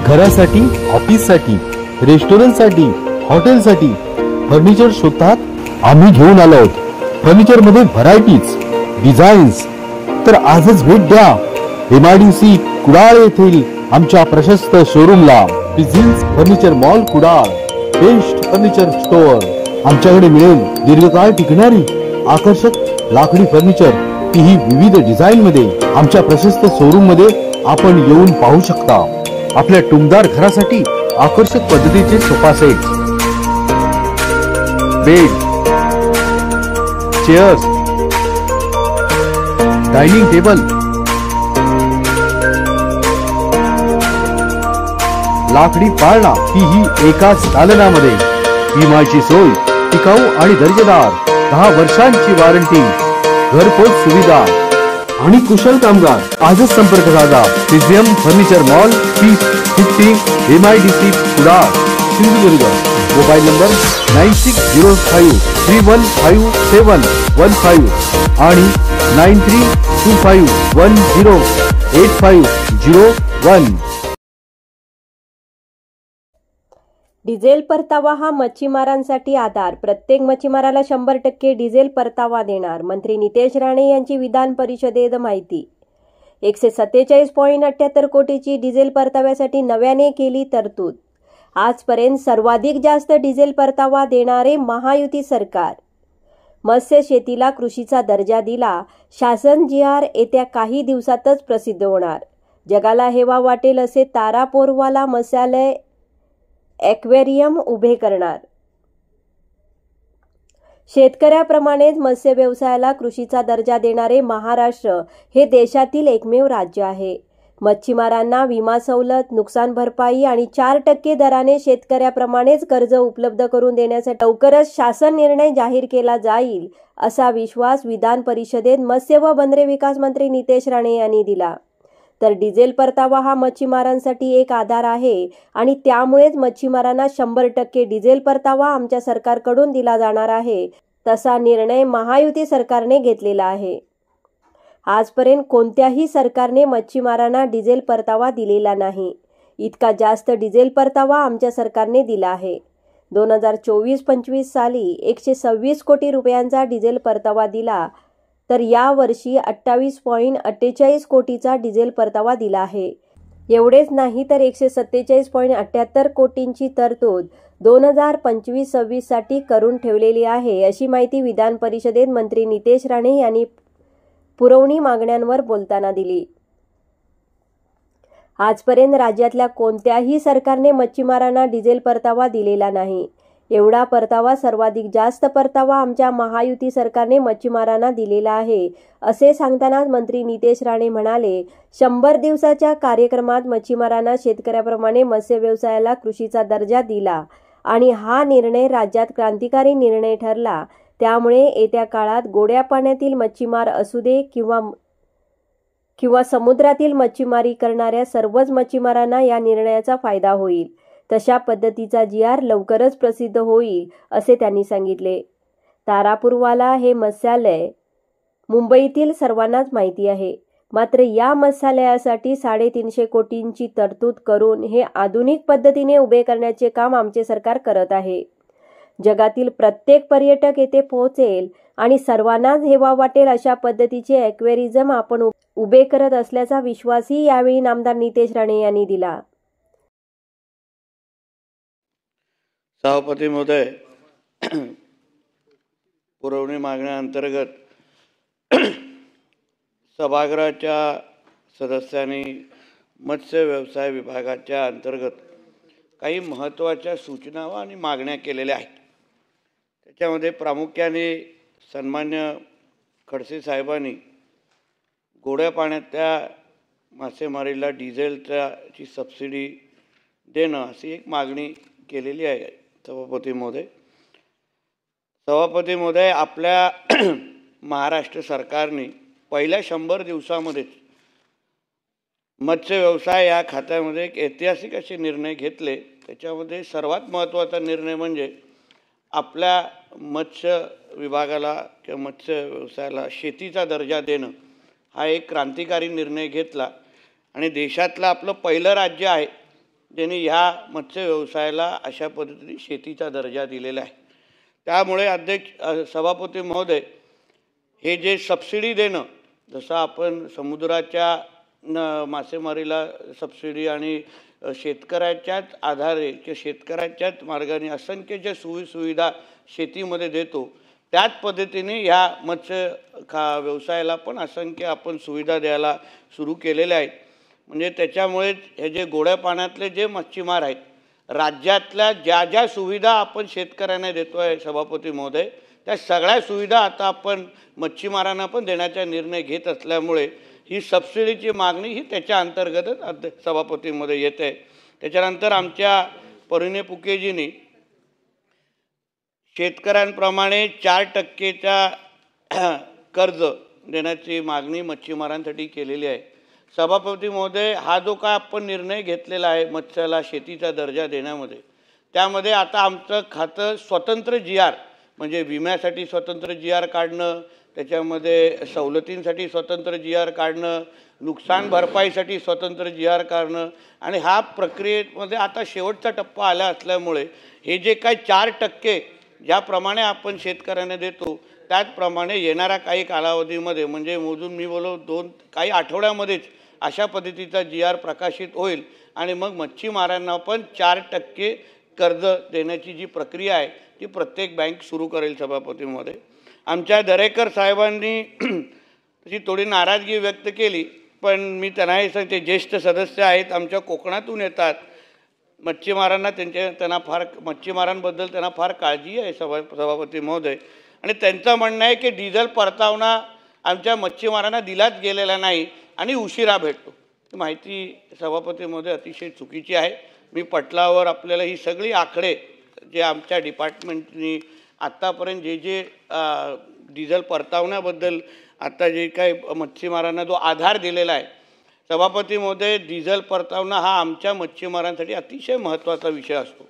घरासाठी, ऑफिससाठी, रेस्टॉरंटसाठी, हॉटेलसाठी फर्निचर शोधतात? आम्ही घेऊन आलो आहोत फर्निचर मध्ये व्हरायटीज, डिझाईन्स. तर आजच भेट द्या MIDC कुडाळ येथील आमच्या प्रशस्त शोरूमला. Business furniture mall Kudal, best furniture store. आमच्याकडे मिळेल दीर्घकाळ टिकणारी आकर्षक लाकडी फर्निचर, तीही विविध डिझाईन मध्ये. आमच्या प्रशस्त शोरूम मध्ये आपण येऊन पाहू शकता. आपल्या टुमदार घरासाठी आकर्षक पद्धतीचे sofa set, bed, chairs, dining table, लाकडी पाळणा, तीही एकाच दालनामध्ये. विम्याची सोय, टिकाऊ आणि दर्जेदार, 10 वर्षांची वॉरंटी, घरपोच सुविधा आणि कुशल कामगार. आजच संपर्क साधा. Premium furniture mall, piece 50, MIDC Kudal, Sindhudurg. Mobile number 9605315715 आणि 9325108501. डिझेल परतावा हा मच्छीमारांसाठी आधार. प्रत्येक मच्छीमाराला 100% डिझेल परतावा देणार. मंत्री नितेश राणे यांची विधान परिषदेत माहिती. 147.78 कोटीची डिझेल परताव्यासाठी नव्याने केली तरतूद. आजपर्यंत सर्वाधिक जास्त डिझेल परतावा देणारे महायुती सरकार. मत्स्य शेतीला कृषीचा दर्जा दिला. शासन GR येत्या काही दिवसातच प्रसिद्ध होणार. जगाला हेवा वाटेल असे तारापोरवाला मत्स्यालय ॲक्वेरियम उभे करणार. शेतकऱ्याप्रमाणेच मत्स्य व्यवसायाला कृषीचा दर्जा देणारे महाराष्ट्र हे देशातील एकमेव राज्य आहे. मच्छीमारांना विमा सवलत, नुकसान भरपाई आणि 4% दराने शेतकऱ्याप्रमाणेच कर्ज उपलब्ध करून देण्यासाठी लवकरच शासन निर्णय जाहीर केला जाईल, असा विश्वास विधान परिषदेत मत्स्य व बंदरे विकास मंत्री नितेश राणे यांनी दिला. तर डिझेल परतावा हा मच्छीमारांसाठी एक आधार आहे आणि त्यामुळेच मच्छीमारांना 100% डिझेल परतावा आमच्या सरकारकडून दिला जाणार आहे, तसा निर्णय महायुती सरकारने घेतलेला आहे. आजपर्यंत कोणत्याही सरकारने मच्छीमारांना डिझेल परतावा दिलेला नाही. इतका जास्त डिझेल परतावा आमच्या सरकारने दिला आहे. 2024-25 साली 126 कोटी रुपयांचा डिझेल परतावा दिला, तर यावर्षी 28.48 कोटीचा डिझेल परतावा दिला आहे. एवढेच नाही तर 147.78 कोटींची तरतूद 2025-26 साठी करून ठेवलेली आहे, अशी माहिती विधान परिषदेत मंत्री नितेश राणे यांनी पुरवणी मागण्यांवर बोलताना दिली. आजपर्यंत राज्यातल्या कोणत्याही सरकारने मच्छीमारांना डिझेल परतावा दिलेला नाही. एवढा परतावा, सर्वाधिक जास्त परतावा आमच्या महायुती सरकारने मच्छीमारांना दिलेला आहे, असे सांगताना मंत्री नितेश राणे म्हणाले, 100 दिवसाच्या कार्यक्रमात मच्छीमारांना शेतकऱ्याप्रमाणे मत्स्य व्यवसायाला कृषीचा दर्जा दिला आणि हा निर्णय राज्यात क्रांतिकारी निर्णय ठरला. त्यामुळे येत्या काळात गोड्या पाण्यातील मच्छीमार असू दे किंवा समुद्रातील मच्छीमारी करणाऱ्या सर्वच मच्छीमारांना या निर्णयाचा फायदा होईल. तशा पद्धतीचा GR लवकरच प्रसिद्ध होईल, असे त्यांनी सांगितले. तारापूरवाला हे मत्स्यालय मुंबईतील सर्वांनाच माहिती आहे. मात्र या मत्स्यालयासाठी 350 कोटींची तरतूद करून हे आधुनिक पद्धतीने उभे करण्याचे काम आमचे सरकार करत आहे. जगातील प्रत्येक पर्यटक येथे पोहोचेल आणि सर्वांनाच हेवा वाटेल अशा पद्धतीचे ॲक्वेरियम आपण उभे करत असल्याचा विश्वासही यावेळी नामदार नितेश राणे यांनी दिला. सभापती महोदय, पुरवणी मागण्याअंतर्गत सभागृहाच्या सदस्यांनी मत्स्य व्यवसाय विभागाच्या अंतर्गत काही महत्त्वाच्या सूचना आणि मागण्या केलेल्या आहेत. त्याच्यामध्ये प्रामुख्याने सन्मान्य खडसे साहेबांनी गोड्या पाण्यातल्या मासेमारीला डिझेलची सबसिडी देणं अशी एक मागणी केलेली आहे. सभापती महोदय, आपल्या महाराष्ट्र सरकारने पहिल्या 100 दिवसामध्येच मत्स्य व्यवसाय या खात्यामध्ये एक ऐतिहासिक असे निर्णय घेतले. त्याच्यामध्ये सर्वात महत्त्वाचा निर्णय म्हणजे आपल्या मत्स्य विभागाला किंवा मत्स्य व्यवसायाला शेतीचा दर्जा देणं हा एक क्रांतिकारी निर्णय घेतला आणि देशातलं आपलं पहिलं राज्य आहे ज्यांनी ह्या मत्स्य व्यवसायाला अशा पद्धतीने शेतीचा दर्जा दिलेला आहे. त्यामुळे सभापती महोदय, हे जे सबसिडी देणं, जसं आपण समुद्राच्या मासेमारीला सबसिडी आणि शेतकऱ्याच्याच आधारे किंवा शेतकऱ्याच्याच मार्गाने असंख्य ज्या सुविधा शेतीमध्ये देतो, त्याच पद्धतीने ह्या मत्स्य व्यवसायाला पण असंख्य आपण सुविधा द्यायला सुरू केलेल्या आहेत. म्हणजे त्याच्यामुळे हे जे गोड्या पाण्यातले जे मच्छीमार आहेत, राज्यातल्या ज्या ज्या सुविधा आपण शेतकऱ्यांना देतो आहे सभापती महोदय, त्या सगळ्या सुविधा आता आपण मच्छीमारांना पण देण्याचा निर्णय घेत असल्यामुळे ही सबसिडीची मागणी ही त्याच्या अंतर्गतच सभापतीमध्ये येते. त्याच्यानंतर आमच्या परिणय फुकेजींनी शेतकऱ्यांप्रमाणे 4% कर्ज देण्याची मागणी मच्छीमारांसाठी केलेली आहे. सभापती महोदय, हा जो काय आपण निर्णय घेतलेला आहे मत्स्याला शेतीचा दर्जा देण्यामध्ये, त्यामध्ये आता आमचं खातं स्वतंत्र GR, म्हणजे विम्यासाठी स्वतंत्र GR काढणं, त्याच्यामध्ये सवलतींसाठी स्वतंत्र GR काढणं, नुकसान भरपाईसाठी स्वतंत्र GR काढणं, आणि हा प्रक्रियेमध्ये आता शेवटचा टप्पा आला असल्यामुळे हे जे काही 4% ज्याप्रमाणे आपण शेतकऱ्यांना देतो, त्याचप्रमाणे येणाऱ्या काही कालावधीमध्ये, म्हणजे मोजून मी काही आठवड्यामध्येच अशा पद्धतीचा GR प्रकाशित होईल आणि मग मच्छीमारांना पण 4% कर्ज देण्याची जी प्रक्रिया आहे ती प्रत्येक बँक सुरू करेल. सभापती महोदय, आमच्या दरेकर साहेबांनी तशी थोडी नाराजगी व्यक्त केली, पण मी त्यांनाही सांगते, ज्येष्ठ सदस्य आहेत, आमच्या कोकणातून येतात, मच्छीमारांबद्दल त्यांना फार काळजी आहे सभापती महोदय, आणि त्यांचं म्हणणं आहे की डिझेल परतावना आमच्या मच्छीमारांना दिलाच गेलेला नाही आणि उशिरा भेटतो. ही माहिती सभापती महोदय अतिशय चुकीची आहे. मी पटलावर आपल्याला ही सगळी आकडे जे आमच्या डिपार्टमेंटनी आत्तापर्यंत जे डिझेल परतावण्याबद्दल आता जे काही मच्छीमारांना जो आधार दिलेला आहे, सभापती महोदय, डिझेल परतावना हा आमच्या मच्छीमारांसाठी अतिशय महत्त्वाचा विषय असतो.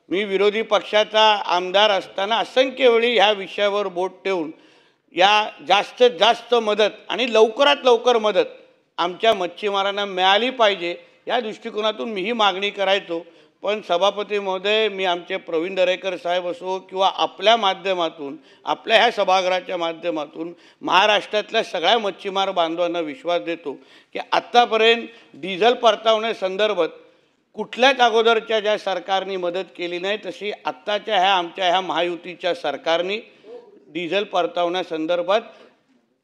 मी विरोधी पक्षाचा आमदार असताना असंख्य वेळी ह्या विषयावर बोट ठेवून या जास्तीत जास्त मदत आणि लवकरात लवकर मदत आमच्या मच्छीमारांना मिळाली पाहिजे या दृष्टिकोनातून मीही मागणी करायचो. पण सभापती महोदय, मी आमचे प्रवीण दरेकर साहेब असो किंवा आपल्या माध्यमातून, आपल्या ह्या सभागृहाच्या माध्यमातून महाराष्ट्रातल्या सगळ्या मच्छीमार बांधवांना विश्वास देतो की आत्तापर्यंत डिझेल परतावण्यासंदर्भात कुठल्याच अगोदरच्या ज्या सरकारने मदत केली नाही, तशी आत्ताच्या आमच्या ह्या महायुतीच्या सरकारने डिझेल परतावण्यासंदर्भात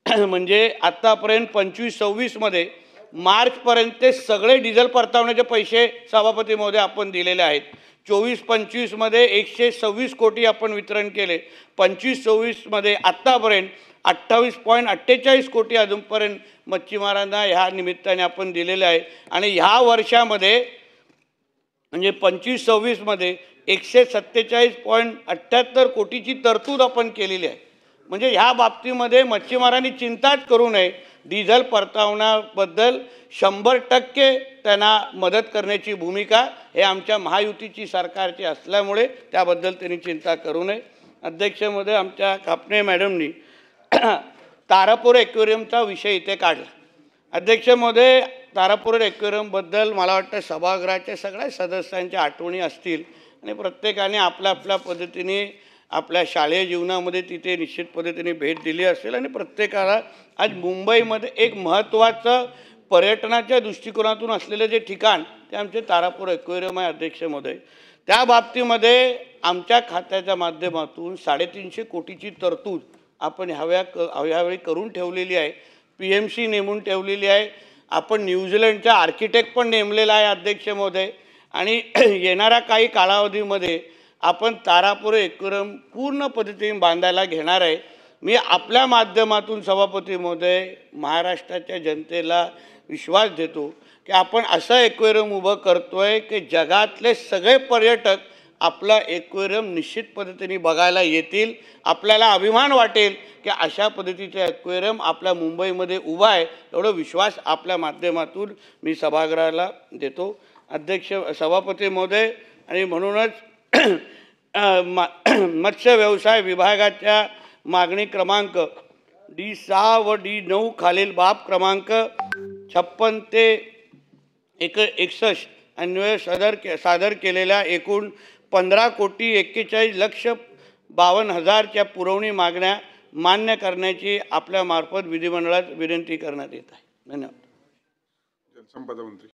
म्हणजे आत्तापर्यंत 25-26 मध्ये मार्चपर्यंत सगळे डिझेल परतावण्याचे पैसे सभापती महोदय आपण दिलेले आहेत. 24-25 मध्ये 126 कोटी आपण वितरण केले. 25-26 मध्ये आत्तापर्यंत 28.48 कोटी अजूनपर्यंत मच्छीमारांना ह्या निमित्ताने आपण दिलेले आहे. आणि ह्या वर्षामध्ये म्हणजे 25-26 मध्ये 147.78 कोटीची तरतूद आपण केलेली आहे. म्हणजे ह्या बाबतीमध्ये मच्छीमारांनी चिंताच करू नये. डिझेल परतावण्याबद्दल 100% त्यांना मदत करण्याची भूमिका हे आमच्या महायुतीची सरकारची असल्यामुळे त्याबद्दल त्यांनी चिंता करू नये. अध्यक्ष महोदय, आमच्या कापणे मॅडमनी तारापूर ॲक्वेरियमचा विषय इथे काढला. अध्यक्ष महोदय, तारापूर ॲक्वेरियमबद्दल मला वाटतं सभागृहाच्या सगळ्या सदस्यांच्या आठवणी असतील आणि प्रत्येकाने आपल्या आपल्या पद्धतीने आपल्या शालेय जीवनामध्ये तिथे निश्चित पद्धतीने भेट दिली असेल. आणि प्रत्येकाला आज मुंबईमध्ये एक महत्त्वाचं पर्यटनाच्या दृष्टिकोनातून असलेलं जे ठिकाण ते आमचे तारापूर ॲक्वेरियम आहे. अध्यक्ष महोदय, त्या बाबतीमध्ये आमच्या खात्याच्या माध्यमातून 350 कोटीची तरतूद आपण ह्यावेळी करून ठेवलेली आहे. PMC नेमून ठेवलेली आहे. आपण न्यूझीलंडचा आर्किटेक्ट पण नेमलेला आहे. अध्यक्ष महोदय, आणि येणाऱ्या काही कालावधीमध्ये आपण तारापूर ॲक्वेरियम पूर्ण पद्धतीने बांधायला घेणार आहे. मी आपल्या माध्यमातून सभापती महोदय महाराष्ट्राच्या जनतेला विश्वास देतो की आपण असं ॲक्वेरियम उभं करतोय की जगातले सगळे पर्यटक आपला ॲक्वेरियम निश्चित पद्धतीने बघायला येतील. आपल्याला अभिमान वाटेल की अशा पद्धतीचे ॲक्वेरियम आपल्या मुंबईमध्ये उभा आहे. एवढा विश्वास आपल्या माध्यमातून मी सभागृहाला देतो. अध्यक्ष सभापती महोदय, आणि म्हणूनच मत्स्य व्यवसाय विभागाच्या मागणी क्रमांक D6 व D9 खालील बाब क्रमांक 56 ते 61 अन्वये सादर केलेल्या एकूण 15,41,52,000च्या पुरवणी मागण्या मान्य करण्याची आपल्या मार्फत विधिमंडळात विनंती करण्यात येत आहे. धन्यवाद. जलसंपदा मंत्री